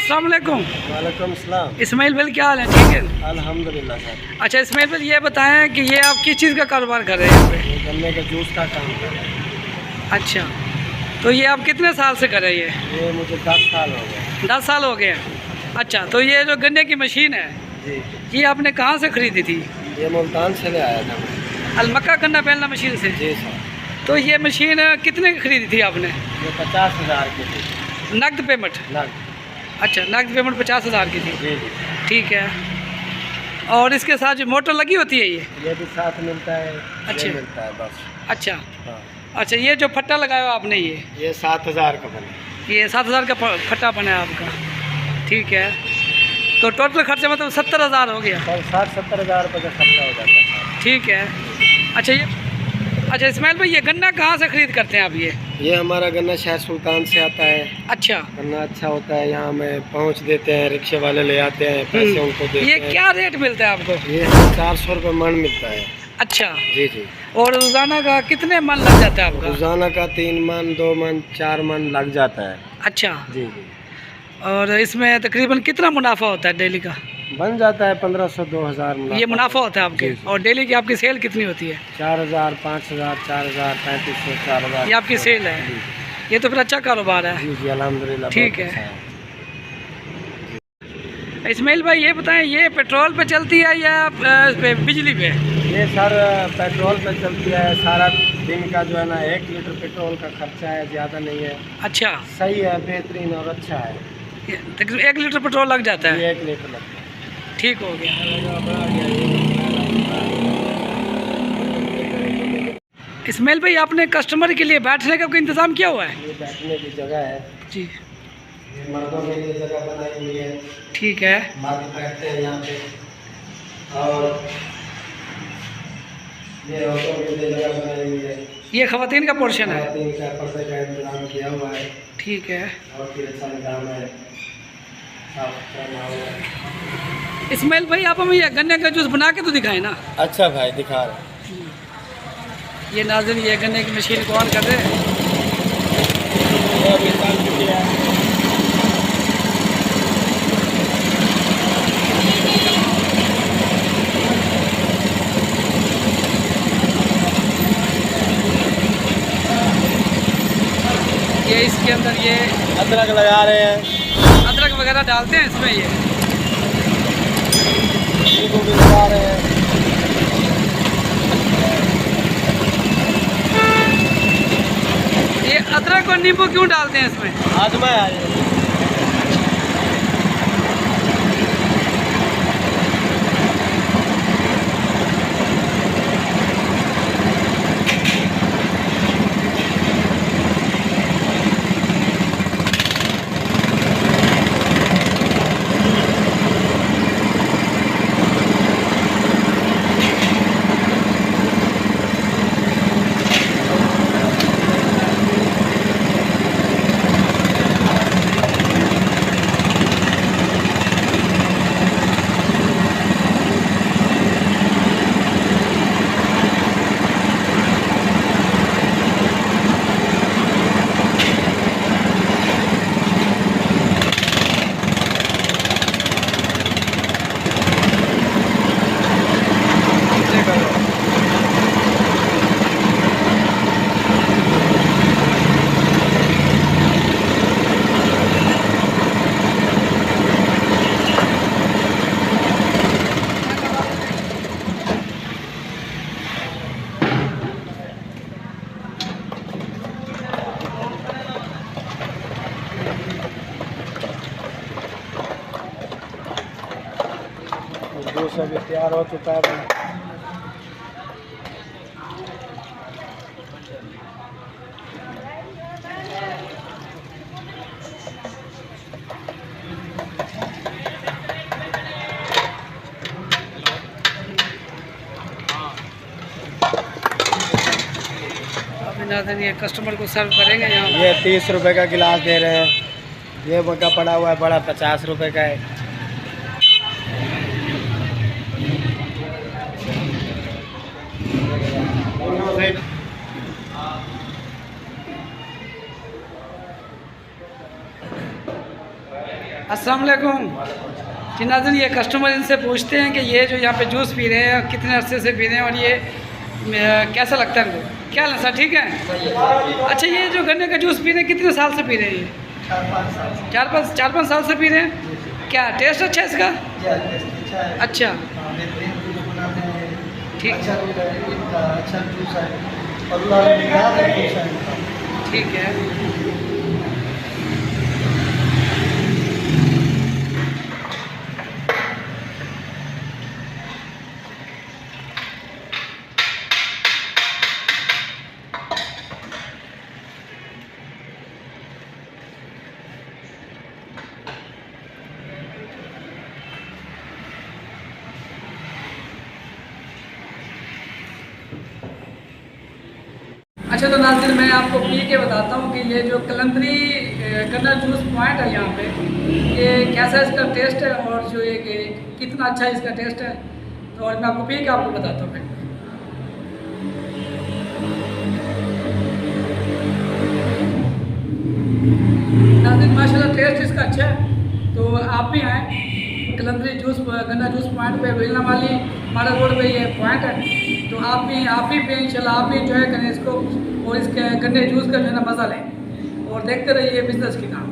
अस्सलाम वालेकुम। वालेकुम सलाम। इस्माइल भाई क्या हाल है? ठीक है अल्हम्दुलिल्लाह सर। अच्छा इस्माइल भाई ये बताएं कि ये आप किस चीज़ का कारोबार कर रहे हैं यहाँ पे? ये गन्ने के जूस का काम कर रहे हैं। अच्छा तो ये आप कितने साल से कर रहे हैं? ये मुझे 10 साल हो गए। 10 साल हो गए हैं। अच्छा तो ये जो गन्ने की मशीन है जी, ये आपने कहाँ से ख़रीदी थी? ये मुल्तान से ले आया था मैं। अलमक्का गन्ना बेलना मशीन से। जी सर। तो ये मशीन कितने की ख़रीदी थी आपने? ये 50,000 की थी। नकद पेमेंट? नग। अच्छा नकद पेमेंट 50,000 की थी। जी जी। ठीक है। और इसके साथ जो मोटर लगी होती है ये भी साथ मिलता है। अच्छे। ये मिलता है बस। अच्छा हाँ। अच्छा ये जो फट्टा लगाया हो आपने ये 7,000 का बना। ये 7,000 का फट्टा बना है आपका। ठीक है तो टोटल खर्चा मतलब 70,000 हो गया। 60-70 हज़ार रुपये का खर्चा हो जाता है। ठीक है। अच्छा इस्माइल भाई ये गन्ना कहाँ से ख़रीद करते हैं आप ये हमारा गन्ना शाह सुल्तान से आता है। अच्छा गन्ना अच्छा होता है, यहाँ हमें पहुँच देते हैं, रिक्शे वाले ले आते हैं, पैसे उनको देते ये हैं। क्या रेट मिलता है आपको? ये हमें 400 रुपये मन मिलता है। अच्छा जी जी। और रोज़ाना का कितने मन लग जाता है आपका? रोज़ाना का 3 मन 2 मन 4 मन लग जाता है। अच्छा जी जी। और इसमें तकरीबन कितना मुनाफा होता है डेली का? बन जाता है 1500-2000 ये मुनाफा होता है आपके? और डेली की आपकी सेल कितनी होती है? 4000 5000 4000 3500 4000 ये आपकी सेल है? ये तो फिर अच्छा कारोबार है। जी जी अल्हम्दुलिल्लाह। ठीक है। इस्माइल भाई ये बताएं ये पेट्रोल पे चलती है या बिजली पे? ये सर पेट्रोल पे चलती है। सारा दिन का जो है ना 1 लीटर पेट्रोल का खर्चा है, ज़्यादा नहीं है। अच्छा सही है, बेहतरीन और अच्छा है। तकरीबन 1 लीटर पेट्रोल लग जाता है? ये 1 लीटर लगता है। ठीक हो गया। इस्माइल भाई आपने कस्टमर के लिए बैठने का कोई इंतज़ाम किया हुआ है? ये बैठने की जगह है जी। ये मर्दों के लिए जगह बनाई हुई है। ठीक है। मर्द बैठते हैं यहाँ पे। और ये औरतों के लिए जगह बनाई हुई है। ये खवातीन का पोर्शन है? खवातीन का पर्दे का इंतजाम किया हुआ है। ठीक है। और फिर अच्छा निजाम है, साफ सुथरा माहौल है। इस्माइल भाई आप हमें ये गन्ने का जूस बना के तो दिखाएं ना। अच्छा भाई दिखा रहे। ये नाज़रीन ये गन्ने की मशीन को ऑन कर रहे हैं। ये इसके अंदर ये अदरक लगा रहे हैं। अदरक वगैरह डालते हैं इसमें ये नींबू भी लगा रहे हैं। ये अदरक और नींबू क्यों डालते हैं इसमें? आजमा है। जूस अभी तैयार हो चुका है। नाज़रीन ये कस्टमर को सर्व करेंगे यहाँ। ये 30 रुपए का गिलास दे रहे हैं। ये मग्गा पड़ा हुआ है बड़ा 50 रुपए का है। अस्सलाम वालेकुम जी नाज़रीन, ये कस्टमर इनसे पूछते हैं कि ये जो यहाँ पे जूस पी रहे हैं कितने अरसे से पी रहे हैं और ये कैसा लगता है इनको? क्या हाल है सर, ठीक है? अच्छा, ये जो गन्ने का जूस पी रहे हैं कितने साल से पी रहे हैं? ये 4-5 साल से पी रहे हैं। क्या टेस्ट अच्छा है इसका? अच्छा, ठीक ठीक है। अच्छा, तो नाज़रीन मैं आपको पी के बताता हूँ कि ये जो कलंदरी गन्ना जूस पॉइंट है यहाँ पे, ये कैसा इसका टेस्ट है और जो ये कि कितना अच्छा इसका टेस्ट है। तो और मैं आपको पी के आपको बताता हूँ। नाज़रीन माशाल्लाह टेस्ट इसका अच्छा है, तो आप भी आएँ कलंदरी जूस गन्ना जूस पॉइंट पे, वेलना वाली माड़ा रोड पे ये पॉइंट है। तो आप भी पे इंशाल्लाह आप भी इंजॉय करें इसको और इसके गन्ने जूस का जो है ना मज़ा लें और देखते रहिए बिजनेस की नाम।